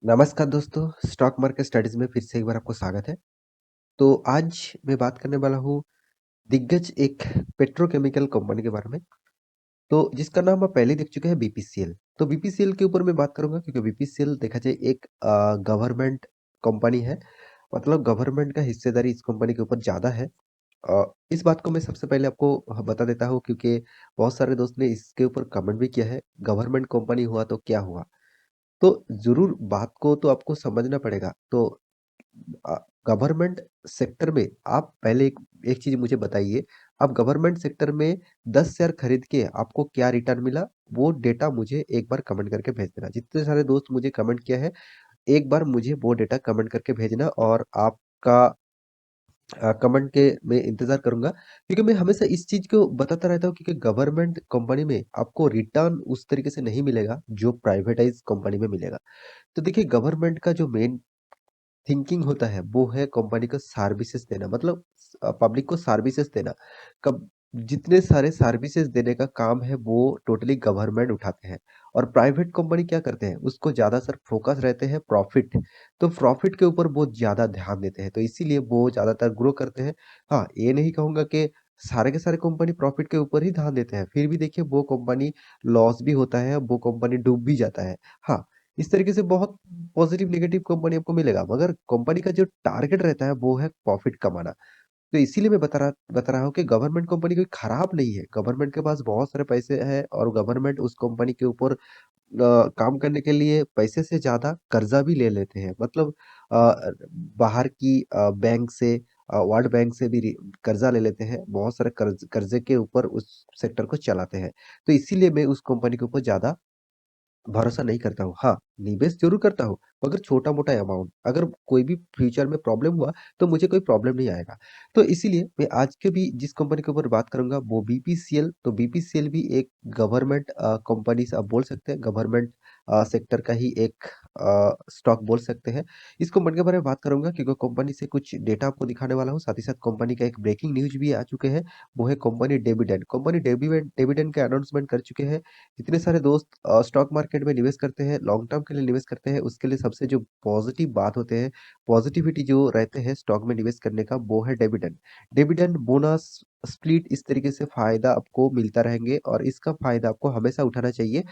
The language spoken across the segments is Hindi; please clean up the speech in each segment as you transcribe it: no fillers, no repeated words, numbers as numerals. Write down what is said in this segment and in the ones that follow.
नमस्कार दोस्तों, स्टॉक मार्केट स्टडीज़ में फिर से एक बार आपको स्वागत है। तो आज मैं बात करने वाला हूँ दिग्गज एक पेट्रोकेमिकल कंपनी के बारे में, तो जिसका नाम आप पहले ही देख चुके हैं बीपीसीएल। तो बीपीसीएल के ऊपर मैं बात करूँगा क्योंकि बीपीसीएल देखा जाए एक गवर्नमेंट कंपनी है, मतलब गवर्नमेंट का हिस्सेदारी इस कंपनी के ऊपर ज़्यादा है। इस बात को मैं सबसे पहले आपको बता देता हूँ क्योंकि बहुत सारे दोस्त ने इसके ऊपर कमेंट भी किया है, गवर्नमेंट कंपनी हुआ तो क्या हुआ? तो ज़रूर बात को तो आपको समझना पड़ेगा। तो अ, गवर्नमेंट सेक्टर में आप पहले एक एक चीज़ मुझे बताइए, आप गवर्नमेंट सेक्टर में 10 शेयर खरीद के आपको क्या रिटर्न मिला? वो डेटा मुझे एक बार कमेंट करके भेज देना। जितने सारे दोस्त मुझे कमेंट किया है, एक बार मुझे वो डेटा कमेंट करके भेजना और आपका कमेंट के मैं इंतज़ार करूँगा क्योंकि मैं हमेशा इस चीज़ को बताता रहता हूँ क्योंकि गवर्नमेंट कंपनी में आपको रिटर्न उस तरीके से नहीं मिलेगा, जो प्राइवेटाइज़ कंपनी में मिलेगा। तो देखिए गवर्नमेंट का जो मेन थिंकिंग होता है, वो है कंपनी को सर्विसेज़ देना मतलब पब्लिक को सर्विसेज़ देना। कब जितने सारे सर्विसेज़ देने का काम है, वो टोटली गवर्नमेंट उठाते हैं और प्राइवेट कंपनी क्या करते हैं, उसको ज़्यादातर फ़ोकस रहते हैं प्रॉफ़िट। तो प्रॉफ़िट के ऊपर वो ज़्यादा ध्यान देते हैं, तो इसीलिए वो ज़्यादातर ग्रो करते हैं। हाँ, ये नहीं कहूँगा कि सारे के सारे कंपनी प्रॉफ़िट के ऊपर ही ध्यान देते हैं, फिर भी देखिए वो कंपनी लॉस भी होता है, वो कंपनी डूब भी जाता है। हाँ, इस तरीके से बहुत पॉज़िटिव नेगेटिव कंपनी आपको मिलेगा, मगर कंपनी का जो टारगेट रहता है वो है प्रॉफ़िट कमाना। तो इसीलिए मैं बता रहा हूँ कि गवर्नमेंट कंपनी कोई खराब नहीं है, गवर्नमेंट के पास बहुत सारे पैसे हैं और गवर्नमेंट उस कंपनी के ऊपर काम करने के लिए पैसे से ज़्यादा कर्ज़ा भी ले लेते हैं। मतलब बाहर की बैंक से वर्ल्ड बैंक से भी कर्ज़ा ले लेते हैं, बहुत सारे कर्ज़े के ऊपर उस सेक्टर को चलाते हैं। तो इसीलिए मैं उस कंपनी के ऊपर ज़्यादा भरोसा नहीं करता हूँ। हाँ, निवेश ज़रूर करता हूँ, मगर छोटा-मोटा अमाउंट। अगर कोई भी फ्यूचर में प्रॉब्लम हुआ, तो मुझे कोई प्रॉब्लम नहीं आएगा। तो इसीलिए मैं आज के भी जिस कंपनी के ऊपर बात करूँगा, वो बीपीसीएल तो बीपीसीएल भी एक गवर्नमेंट कंपनी से आप बोल सकते हैं, गवर्नमेंट सेक्टर का ही एक स्टॉक बोल सकते हैं। इस कंपनी के बारे में बात करूँगा क्योंकि कंपनी से कुछ डेटा आपको दिखाने वाला हूँ, साथ ही साथ कंपनी का एक ब्रेकिंग न्यूज़ भी आ चुके हैं, वो है company dividend. Company dividend dividend का अनाउंसमेंट कर चुके हैं। इतने सारे दोस्त स्टॉक मार्केट में निवेश करते हैं, लॉन्ग टर्म के लिए निवेश करते हैं, उसके लिए सबसे जो पॉज़िटिव बात होते हैं, पॉज़िटिविटी जो रहते हैं स्टॉक में निवेश करने का, वो है डिविडेंड। डिविडेंड, बोनस, स्प्लिट इस तरीके से फ़ायदा आपको मिलता रहेंगे और इसका फ़ायदा आपको हमेशा उठाना चाहिए।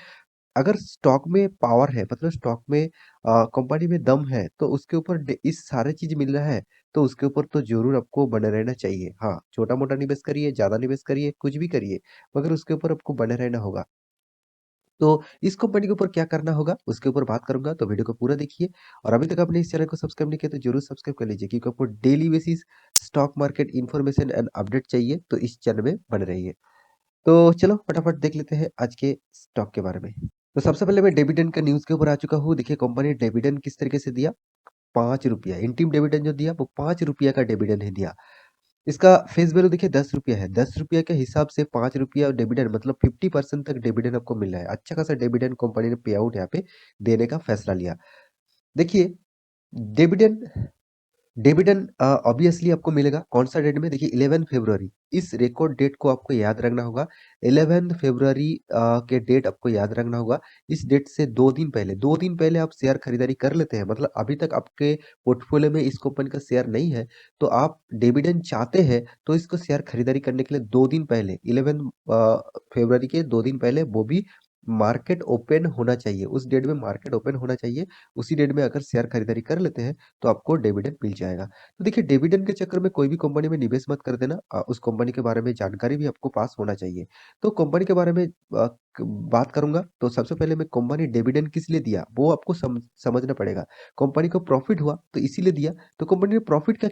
अगर स्टॉक में पावर है, मतलब स्टॉक में कंपनी में दम है, तो उसके ऊपर इस सारे चीज़ मिल रहा है, तो उसके ऊपर तो ज़रूर आपको बने रहना चाहिए। हाँ, छोटा-मोटा निवेश करिए, ज़्यादा निवेश करिए, कुछ भी करिए, मगर उसके ऊपर आपको बने रहना होगा। तो इस कंपनी के ऊपर क्या करना होगा, उसके ऊपर बात करूँगा, तो वीडियो को पूरा देखिए और अभी तक आपने इस चैनल को सब्सक्राइब नहीं किया तो ज़रूर सब्सक्राइब कर लीजिए क्योंकि आपको daily basis stock market information and update चाहिए, तो इस चैनल में बने रहिए। तो चलो फटाफट देख लेते हैं आज के स्टॉक के बारे में। तो सबसे पहले मैं डिविडेंड का न्यूज़ के ऊपर आ चुका हूँ। देखिए कंपनी ने डिविडेंड किस तरीके से दिया, ₹5 इंटीम डिविडेंड जो दिया वो ₹5 का डिविडेंड ही दिया। इसका फेस वैल्यू देखिए ₹10 है। ₹10 के हिसाब से ₹5 डिविडेंड मतलब 50% तक डिविडेंड आपको मिल रहा है। अच्छा खासा डिविडेंड कंपनी ने पे आउट यहाँ पे देने का फैसला लिया। देखिए डिविडेंड डिविडेंड ऑब्वियसली आपको मिलेगा कौन-सा डेट में देखिए 11 फरवरी इस रिकॉर्ड डेट को आपको याद रखना होगा। 11 फरवरी के डेट आपको याद रखना होगा। इस डेट से 2 दिन पहले आप शेयर खरीदारी कर लेते हैं मतलब अभी तक आपके पोर्टफोलियो में इस कंपनी का शेयर नहीं है, तो आप डिविडेंड चाहते हैं तो इसको शेयर खरीदारी करने के लिए 2 दिन पहले 11 फरवरी के 2 दिन पहले वो भी मार्केट ओपन होना चाहिए। उस डेट में मार्केट ओपन होना चाहिए। उसी डेट में अगर शेयर खरीदारी कर लेते हैं तो आपको डिविडेंड मिल जाएगा। तो देखिए डिविडेंड के चक्कर में कोई भी कंपनी में निवेश मत कर देना उस कंपनी के बारे में जानकारी भी आपको पास होना चाहिए। तो कंपनी के बारे में बात करूँगा तो सबसे पहले मैं कंपनी डिविडेंड किस लिए दिया वो आपको समझना पड़ेगा। कंपनी को प्रॉफिट हुआ तो इसीलिए दिया, तो कंपनी ने प्रॉफिट का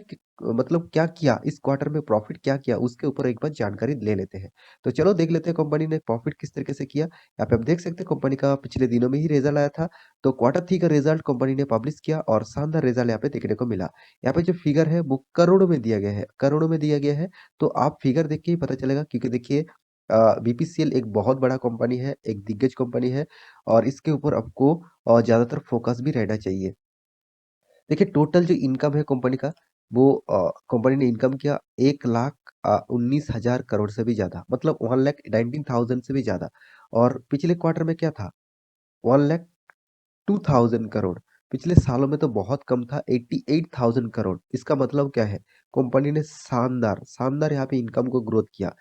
मतलब क्या किया इस क्वार्टर में प्रॉफिट क्या किया उसके ऊपर एक बार जानकारी ले लेते हैं। तो चलो देख लेते हैं कंपनी ने प्रॉफिट किस तरीके से किया। यहाँ पे आप देख सकते हैं कंपनी का पिछले दिनों में ही रिजल्ट आया था। तो क्वार्टर 3 का रिजल्ट कंपनी ने पब्लिश किया और शानदार रिजल्ट यहाँ पे देखने को मिला। यहाँ पे जो फिगर है वो करोड़ों में दिया गया है, करोड़ों में दिया गया है। तो आप फिगर देख के ही पता चलेगा क्योंकि देखिए बीपीसीएल एक बहुत बड़ा कंपनी है, एक दिग्गज कंपनी है और इसके ऊपर आपको ज़्यादातर फोकस भी रहना चाहिए। देखिए टोटल जो इनकम है कंपनी का वो कंपनी ने इनकम किया 1,19,000 करोड़ से भी ज़्यादा मतलब 1,19,000 से भी ज़्यादा और पिछले क्वार्टर में क्या था 1,02,000 करोड़। पिछले सालों में तो बहुत कम था 88,000 करोड़। इसका मतलब क्या है? कंपनी ने शानदार यहाँ पे इनकम को ग्रोथ किया।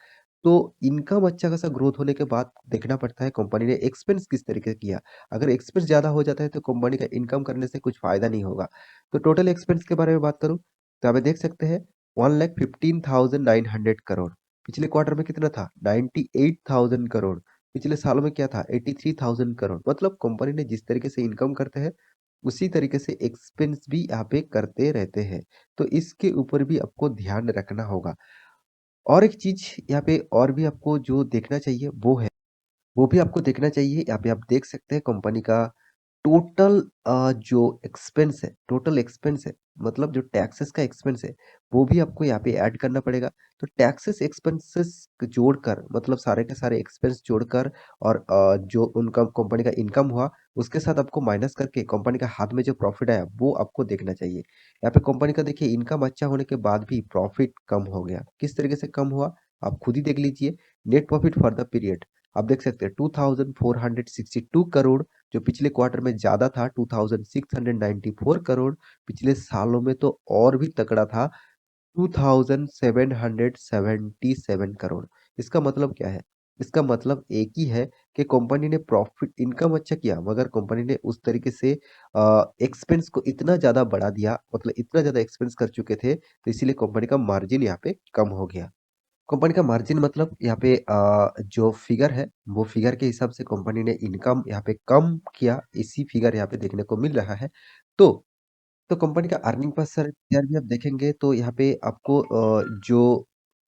तो इनकम अच्छा खासा ग्रोथ होने के बाद देखना पड़ता है कंपनी ने एक्सपेंस किस तरीके से किया। अगर एक्सपेंस ज़्यादा हो जाता है तो कंपनी का इनकम करने से कुछ फ़ायदा नहीं होगा। तो टोटल एक्सपेंस के बारे में बात करूँ, तो आप देख सकते हैं 1,15,900 करोड़। पिछले क्वार्टर में कितना था? 98,000 करोड़। पिछले सालों में क्या था? 83,000 करोड़। मतलब कंपनी ने जिस तरीके से इनकम करते हैं, उसी तरीके से एक्सपेंस भी यहाँ पे करते रहते हैं। तो इसके ऊपर भी आपको ध्यान रखना होगा। और एक चीज़ यहाँ पे और भी आपको जो देखना चाहिए वो भी आपको देखना चाहिए। यहाँ पे आप देख सकते हैं कंपनी का टोटल जो टोटल एक्सपेंस है, मतलब जो टैक्सेस का एक्सपेंस है, वो भी आपको यहाँ पे ऐड करना पड़ेगा। तो टैक्सेस एक्सपेंसेस जोड़कर, मतलब सारे के सारे एक्सपेंस जोड़कर और जो उनका कंपनी का इनकम हुआ, उसके साथ आपको माइनस करके कंपनी का हाथ में जो प्रॉफिट आया, वो आपको देखना चाहिए। यहाँ पे कंपनी का देखिए इनकम अच्छा होने के बाद भी प्रॉफिट कम हो गया। किस तरीके से कम हुआ? आप खुद ही देख लीजिए। Net profit for the period आप देख सकते हैं 2,462 करोड़, जो पिछले क्वार्टर में ज़्यादा था 2,694 करोड़। पिछले सालों में तो और भी तगड़ा था 2,777 करोड़। इसका मतलब क्या है? इसका मतलब एक ही है कि कंपनी ने प्रॉफिट इनकम अच्छा किया, मगर कंपनी ने उस तरीके से एक्सपेंस को इतना ज़्यादा बढ़ा दिया, मतलब इतना ज़्यादा एक्सपेंस कर चुके थे, तो इसीलिए कंपनी का मार्जिन यहाँ पे कम हो गया। कंपनी का मार्जिन मतलब यहाँ पे जो फिगर है, वो फिगर के हिसाब से कंपनी ने इनकम यहाँ पे कम किया, इसी फिगर यहाँ पे देखने को मिल रहा है। तो तो कंपनी का अर्निंग पर शेयर भी आप देखेंगे तो यहाँ पे आपको जो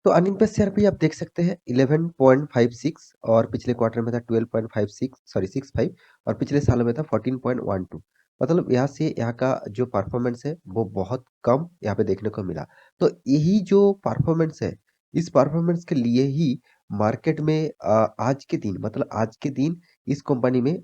तो अर्निंग पर शेयर भी आप देख सकते हैं 11.56 और पिछले क्वार्टर में था 12.56 सॉरी 65 और पिछले सालों में था 14.12। मतलब यहाँ से यहाँ का जो परफॉर्मेंस है वो बहुत कम यहाँ पे देखने को मिला। तो यही जो परफॉर्मेंस है, इस परफॉर्मेंस के लिए ही मार्केट में आज के दिन, मतलब आज के दिन इस कंपनी में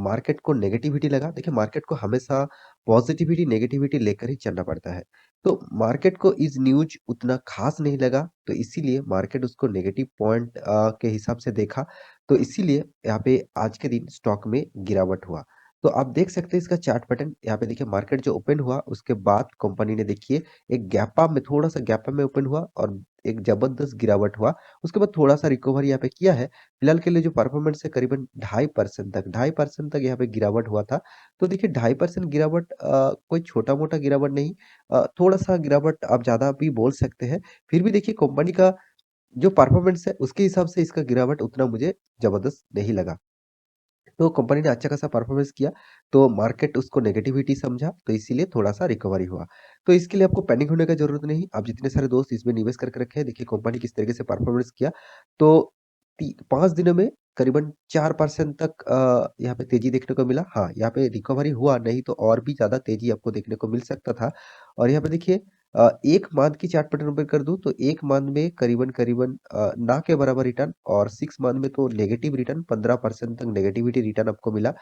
मार्केट को नेगेटिविटी लगा। देखिए मार्केट को हमेशा पॉजिटिविटी नेगेटिविटी लेकर ही चलना पड़ता है। तो मार्केट को इस न्यूज़ उतना ख़ास नहीं लगा, तो इसीलिए मार्केट उसको नेगेटिव पॉइंट के हिसाब से देखा, तो इसीलिए यहाँ पे आज के दिन स्टॉक में गिरावट हुआ। तो आप देख सकते हैं इसका चार्ट पैटर्न, यहाँ पे देखिए मार्केट जो ओपन हुआ, उसके बाद कंपनी ने देखिए एक गैप अप में थोड़ा-सा गैप अप में ओपन हुआ और एक ज़बरदस्त गिरावट हुआ। उसके बाद थोड़ा-सा रिकवरी यहाँ पे किया है। फिलहाल के लिए जो परफॉर्मेंस है करीबन 2.5% तक यहाँ पे गिरावट हुआ था। तो देखिए 2.5% गिरावट कोई छोटा-मोटा गिरावट नहीं, थोड़ा-सा गिरावट आप ज़्यादा भी बोल सकते हैं। फिर भी देखिए कंपनी का जो परफॉर्मेंस है उसके हिसाब से इसका गिरावट उतना मुझे ज़बरदस्त नहीं लगा। तो कंपनी ने अच्छा खासा परफॉर्मेंस किया, तो मार्केट उसको नेगेटिविटी समझा, तो इसीलिए थोड़ा-सा रिकवरी हुआ। तो इसके लिए आपको पैनिक होने का ज़रूरत नहीं, आप जितने सारे दोस्त इसमें निवेश करके रखे हैं, देखिए कंपनी किस तरीके से परफॉर्मेंस किया। तो ती 5 दिनों में करीबन 4% तक यहाँ पे तेज़ी देखने को मिला। हाँ, यहाँ पे रिकवरी हुआ, नहीं तो और भी ज़्यादा तेज़ी आपको देखने को मिल सकता था। और यहाँ पे देखिए 1 मंथ की चार्ट पैटर्न ओपन कर दूँ, तो 1 मंथ में करीबन-करीबन ना के बराबर रिटर्न और 6 मंथ में तो नेगेटिव रिटर्न 15% तक नेगेटिविटी रिटर्न आपको मिला।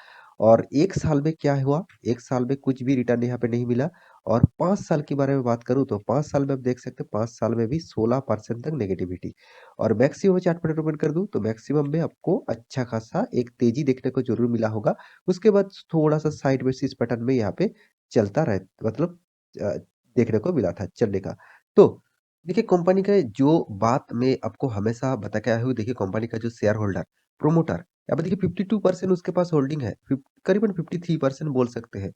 और 1 साल में क्या हुआ, 1 साल में कुछ भी रिटर्न यहाँ पे नहीं मिला। और 5 साल के बारे में बात करूँ तो 5 साल में आप देख सकते हैं 5 साल में भी 16% तक नेगेटिविटी। और मैक्सिमम चार्ट पैटर्न ओपन कर दूँ तो मैक्सिमम में आपको अच्छा खासा एक तेज़ी देखने को ज़रूर मिला होगा। उसके बाद थोड़ा-सा साइड वेसिस पैटर्न में यहाँ पे चलता मतलब अ, देखने को मिला था चलने का। तो देखिए कंपनी का जो बात मैं आपको हमेशा बता के आया हूँ, देखिए कंपनी का जो शेयर होल्डर, प्रोमोटर, यहाँ पे देखिए 52% उसके पास होल्डिंग है, करीबन 53% बोल सकते हैं।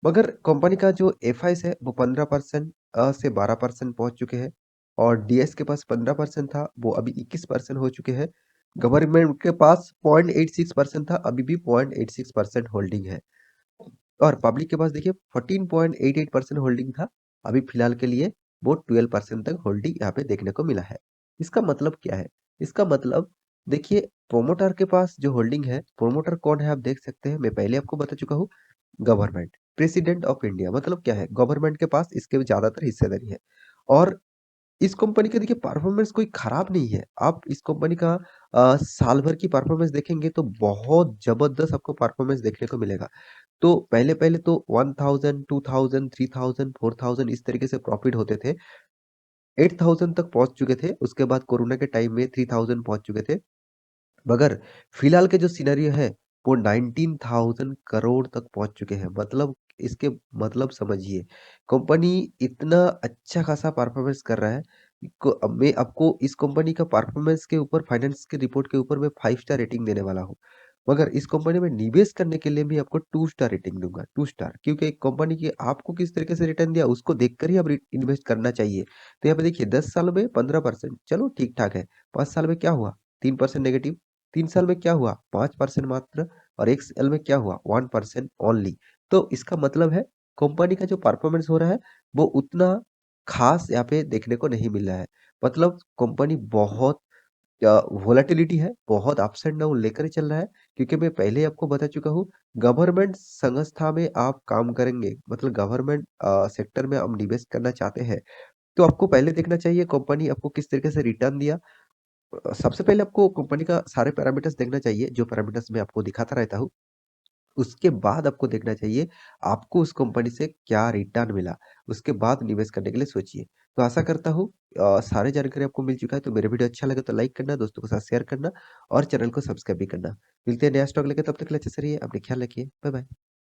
मगर कंपनी का जो एफआईस है वो 15% से 12% पहुँच चुके हैं और डीएस के पास 15% था, वो अभी 21% हो चुके हैं। गवर्नमेंट के पास 0.86% था, अभी भी 0.86% होल्डिंग है। और पब्लिक के पास देखिए 14.88% होल्डिंग था, अभी फिलहाल के लिए वो 12% तक होल्डिंग यहाँ पे देखने को मिला है। इसका मतलब क्या है? इसका मतलब देखिए प्रोमोटर के पास जो होल्डिंग है, प्रोमोटर कौन है आप देख सकते हैं, मैं पहले आपको बता चुका हूँ, गवर्नमेंट, प्रेसिडेंट ऑफ इंडिया। मतलब क्या है? गवर्नमेंट के पास इसके ज़्यादातर हिस्सेदारी है। और इस कंपनी का देखिए परफॉर्मेंस कोई खराब नहीं है। आप इस कंपनी का साल भर की परफॉर्मेंस देखेंगे तो बहुत ज़बरदस्त आपको परफॉर्मेंस देखने को मिलेगा। तो पहले-पहले तो 1000, 2000, 3000, 4000 इस तरीके से प्रॉफिट होते थे। 8000 तक पहुँच चुके थे, उसके बाद कोरोना के टाइम में 3000 पहुँच चुके थे। मगर फिलहाल के जो सिनेरियो है, वो 19,000 करोड़ तक पहुँच चुके हैं। मतलब इसके मतलब समझिए, कंपनी इतना अच्छा खासा परफ़ॉर्मेंस कर रहा है, को अब मैं आपको इस कंपनी का परफ़ॉर्मेंस के ऊपर फाइनेंस के रिपोर्ट के ऊपर मैं 5 स्टार रेटिंग देने वाला हूँ। मगर इस कंपनी में निवेश करने के लिए मैं आपको 2 स्टार रेटिंग दूँगा, 2 स्टार क्योंकि एक कंपनी की आपको किस तरीके से रिटर्न दिया उसको देखकर ही अब रि इन्वेस्ट करना चाहिए। तो यहाँ पे देखिए 10 साल में 15% चलो ठीक-ठाक है, 5 साल में क्या हुआ? 3% नेगेटिव, 3 साल में क्या हुआ? 5% मात्र और 1 साल में क्या हुआ? 1% ओनली। तो इसका मतलब है कंपनी का जो परफॉर्मेंस हो रहा है, वो उतना ख़ास यहाँ पे देखने को नहीं मिल रहा है। मतलब कंपनी बहुत वोलेटिलिटी है, बहुत अप्स एंड डाउन लेकर ही चल रहा है, क्योंकि मैं पहले ही आपको बता चुका हूँ, गवर्नमेंट संस्था में आप काम करेंगे, मतलब गवर्नमेंट सेक्टर में आप निवेश करना चाहते हैं, तो आपको पहले देखना चाहिए कंपनी आपको किस तरीके से रिटर्न दिया। सबसे पहले आपको कंपनी का सारे पैरामीटर्स देखना चाहिए, जो पैरामीटर्स मैं आपको दिखाता रहता हूँ। उसके बाद आपको देखना चाहिए, आपको उस कंपनी से क्या रिटर्न मिला, उसके बाद निवेश करने के लिए सोचिए। तो आशा करता हूँ सारी जानकारी आपको मिल चुका है, तो मेरा वीडियो अच्छा लगे तो लाइक करना, दोस्तों के साथ शेयर करना और चैनल को सब्सक्राइब भी करना। मिलते हैं नया स्टॉक लेके, तब तक के लिए अच्छे से रहिए, अपना ख्याल रखिए। Bye bye.